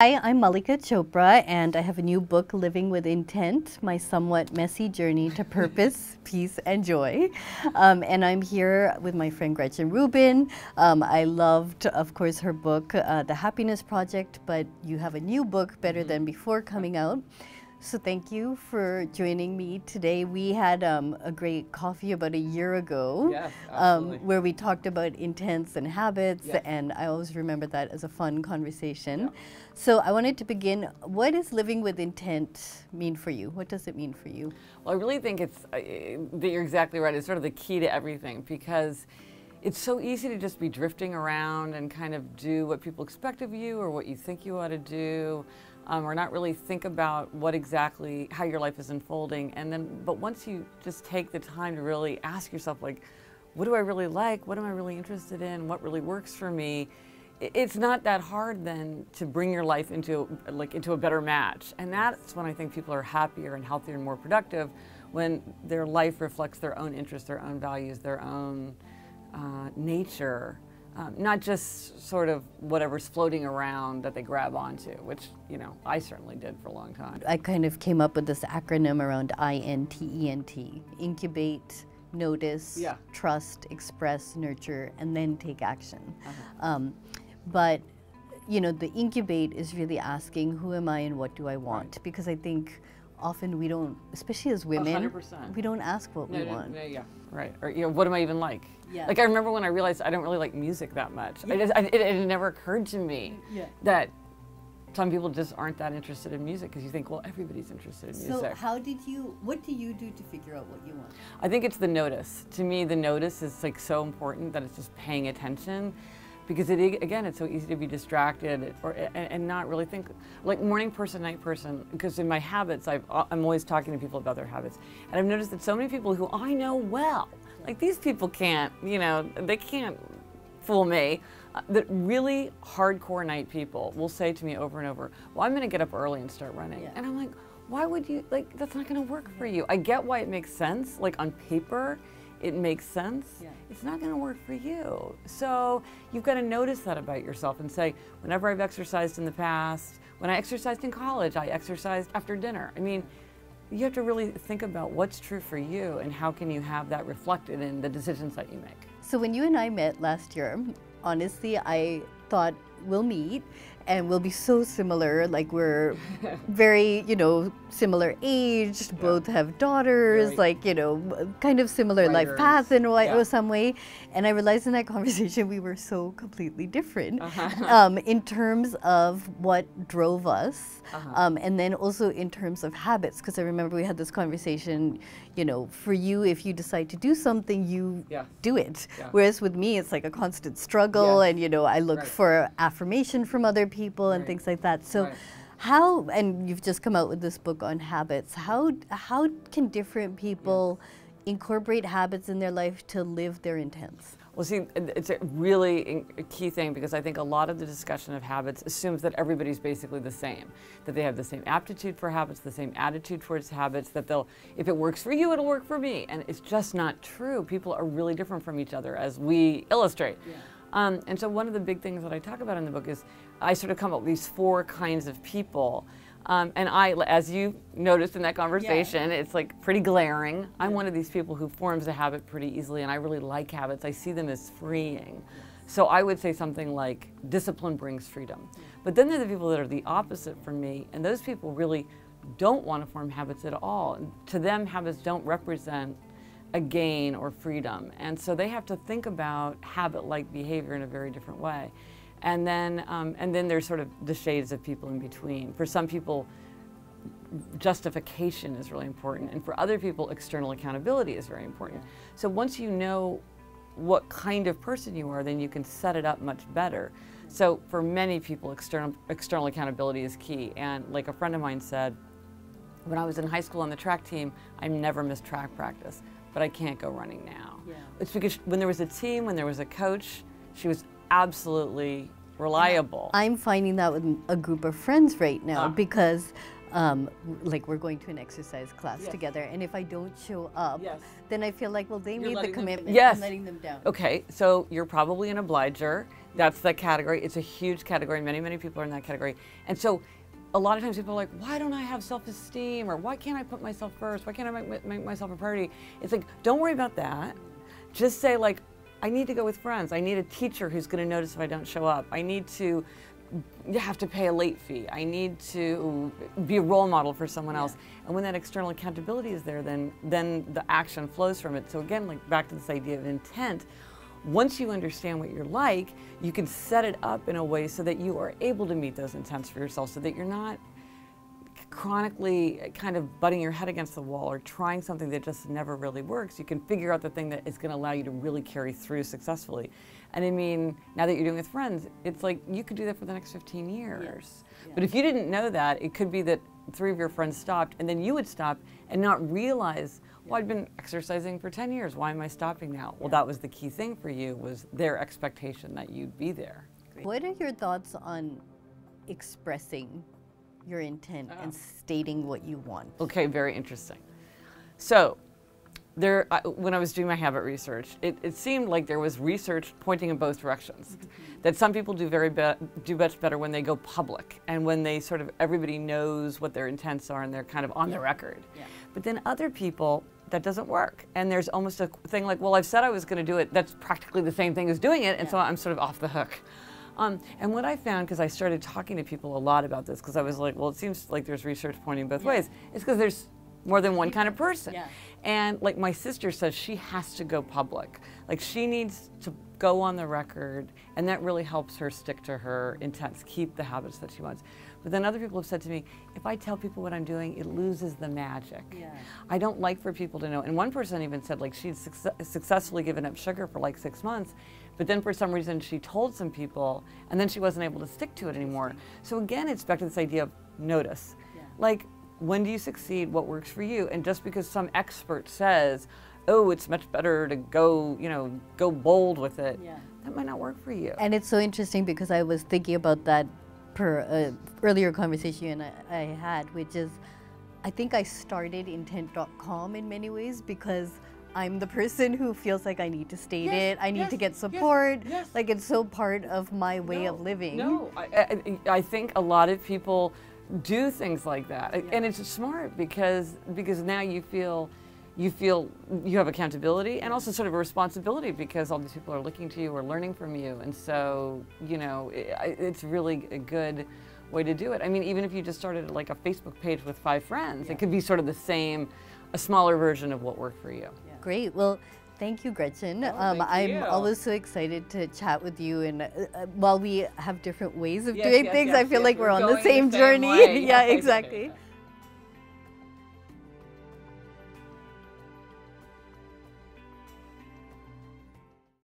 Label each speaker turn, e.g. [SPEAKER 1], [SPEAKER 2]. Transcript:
[SPEAKER 1] Hi, I'm Mallika Chopra, and I have a new book, Living with Intent, My Somewhat Messy Journey to Purpose, Peace, and Joy. And I'm here with my friend Gretchen Rubin. I loved, of course, her book, The Happiness Project, but you have a new book, Better Than Before, coming out. So thank you for joining me today. We had a great coffee about a year ago,
[SPEAKER 2] Yes,
[SPEAKER 1] where we talked about intents and habits,
[SPEAKER 2] Yes.
[SPEAKER 1] and I always remember that as a fun conversation.
[SPEAKER 2] Yeah.
[SPEAKER 1] So I wanted to begin, what does living with intent mean for you? What does it mean for you?
[SPEAKER 2] Well, I really think it's that you're exactly right. It's sort of the key to everything, because it's so easy to just be drifting around and kind of do what people expect of you or what you think you ought to do, or not really think about how your life is unfolding. But once you just take the time to really ask yourself, like, what do I really like? What am I really interested in? What really works for me? It's not that hard then to bring your life into a better match. And that's when I think people are happier and healthier and more productive, when their life reflects their own interests, their own values, their own nature, not just sort of whatever's floating around that they grab onto, which, you know, I certainly did for a long time.
[SPEAKER 1] I kind of came up with this acronym around INTENT, incubate, notice,
[SPEAKER 2] Yeah.
[SPEAKER 1] trust, express, nurture, and then take action. But, you know, the incubate is really asking, who am I and what do I want?
[SPEAKER 2] Right.
[SPEAKER 1] Because I think often we don't, especially as women,
[SPEAKER 2] 100%.
[SPEAKER 1] we don't ask what we want.
[SPEAKER 2] Yeah, right. Or, you know, what am I even like?
[SPEAKER 1] Yeah.
[SPEAKER 2] Like, I remember when I realized I don't really like music that much.
[SPEAKER 1] Yeah.
[SPEAKER 2] It never occurred to me
[SPEAKER 1] Yeah.
[SPEAKER 2] that some people just aren't that interested in music, because you think, well, everybody's interested in music.
[SPEAKER 1] So what do you do to figure out what you want?
[SPEAKER 2] I think it's the notice. To me, the notice is like so important, that it's just paying attention. Because again, it's so easy to be distracted and not really think, like morning person, night person. Because in my habits, I'm always talking to people about their habits, and I've noticed that so many people who I know well, like these people can't, you know, they can't fool me. That really hardcore night people will say to me over and over, "Well, I'm going to get up early and start running,"
[SPEAKER 1] Yeah.
[SPEAKER 2] and I'm like, "Why would you? Like, that's not going to work for you." I get why it makes sense, like on paper. It makes sense.
[SPEAKER 1] Yeah.
[SPEAKER 2] It's not going to work for you. So you've got to notice that about yourself and say, whenever I've exercised in the past, when I exercised in college, I exercised after dinner. I mean, you have to really think about what's true for you and how can you have that reflected in the decisions that you make.
[SPEAKER 1] So when you and I met last year, honestly, I thought we'll meet and we'll be so similar. Like, we're very, you know, similar aged, both have daughters,
[SPEAKER 2] Right.
[SPEAKER 1] like, you know, kind of similar life
[SPEAKER 2] Writers.
[SPEAKER 1] paths in
[SPEAKER 2] Yeah.
[SPEAKER 1] some way. And I realized in that conversation we were so completely different in terms of what drove us, and then also in terms of habits. Because I remember we had this conversation, you know, for you, if you decide to do something, you
[SPEAKER 2] Yeah.
[SPEAKER 1] do it.
[SPEAKER 2] Yeah.
[SPEAKER 1] Whereas with me, it's like a constant struggle,
[SPEAKER 2] Yes.
[SPEAKER 1] and, you know, I look
[SPEAKER 2] Right.
[SPEAKER 1] for affirmation from other people and
[SPEAKER 2] Right.
[SPEAKER 1] things like that. So
[SPEAKER 2] Right.
[SPEAKER 1] how, and you've just come out with this book on habits, how can different people incorporate habits in their life to live their intents?
[SPEAKER 2] Well, see, it's a really key thing, because I think a lot of the discussion of habits assumes that everybody's basically the same, that they have the same aptitude for habits, the same attitude towards habits, that if it works for you, it'll work for me. And it's just not true. People are really different from each other, as we illustrate.
[SPEAKER 1] Yeah.
[SPEAKER 2] And so one of the big things that I talk about in the book is I sort of come up with these 4 kinds of people. And as you noticed in that conversation, it's like pretty glaring. I'm one of these people who forms a habit pretty easily, and I really like habits. I see them as freeing. So I would say something like, discipline brings freedom. But then there are the people that are the opposite from me, and those people really don't want to form habits at all. And to them, habits don't represent a gain or freedom. And so they have to think about habit-like behavior in a very different way. And then there's sort of the shades of people in between. For some people, justification is really important, and for other people, external accountability is very important. So once you know what kind of person you are, then you can set it up much better. So for many people, external accountability is key. And like a friend of mine said, when I was in high school on the track team, I never missed track practice, but I can't go running now.
[SPEAKER 1] Yeah.
[SPEAKER 2] It's because when there was a team, when there was a coach, she was absolutely reliable.
[SPEAKER 1] I'm finding that with a group of friends right now, because like we're going to an exercise class together, and if I don't show up, then I feel like, well, they made the commitment, I'm letting them down.
[SPEAKER 2] Okay, so you're probably an obliger. That's the category. It's a huge category. Many, many people are in that category. And so a lot of times people are like, why don't I have self-esteem? Or why can't I put myself first? Why can't I make myself a priority? It's like, don't worry about that. Just say like, I need to go with friends. I need a teacher who's going to notice if I don't show up. I need to have to pay a late fee. I need to be a role model for someone else. And when that external accountability is there, then the action flows from it. So again, like back to this idea of intent, once you understand what you're like, you can set it up in a way so that you are able to meet those intents for yourself, so that you're not chronically kind of butting your head against the wall or trying something that just never really works. You can figure out the thing that is going to allow you to really carry through successfully. And I mean, now that you're doing it with friends, it's like you could do that for the next 15 years. Yes. Yeah. But if you didn't know that, it could be that 3 of your friends stopped and then you would stop and not realize, well, I've been exercising for 10 years. Why am I stopping now? Well, that was the key thing for you, was their expectation that you'd be there.
[SPEAKER 1] What are your thoughts on expressing your intent and stating what you want?
[SPEAKER 2] Okay, very interesting. So, when I was doing my habit research, it seemed like there was research pointing in both directions. That some people do much better when they go public and when they sort of, everybody knows what their intents are and they're kind of on the record. Yeah. But then other people, that doesn't work. And there's almost a thing like, well, I've said I was going to do it. That's practically the same thing as doing it, and so I'm sort of off the hook. And what I found, because I started talking to people a lot about this, because I was like, well, it seems like there's research pointing both ways, it's because there's more than one kind of person. Yeah. And like my sister says, she has to go public. Like she needs to go on the record, and that really helps her stick to her intents, keep the habits that she wants. But then other people have said to me, if I tell people what I'm doing, it loses the magic. Yeah. I don't like for people to know. And one person even said like she'd successfully given up sugar for like 6 months, but then for some reason she told some people, and then she wasn't able to stick to it anymore. So again, it's back to this idea of notice. Yeah. Like, when do you succeed? What works for you? And just because some expert says, oh, it's much better to go, go bold with it, that might not work for you.
[SPEAKER 1] And it's so interesting because I was thinking about that per earlier conversation I had, which is, I think I started intent.com in many ways because I'm the person who feels like I need to state it, I need to get support, like it's so part of my way of living.
[SPEAKER 2] No, I think a lot of people do things like that, and it's smart because now you feel you have accountability and also sort of a responsibility because all these people are looking to you or learning from you, and so it's really a good way to do it. I mean, even if you just started like a Facebook page with 5 friends, it could be sort of the same, a smaller version of what worked for you.
[SPEAKER 1] Great. Well, thank you, Gretchen. I'm always so excited to chat with you, and while we have different ways of doing things, I feel like we're on the same journey. Yeah, exactly.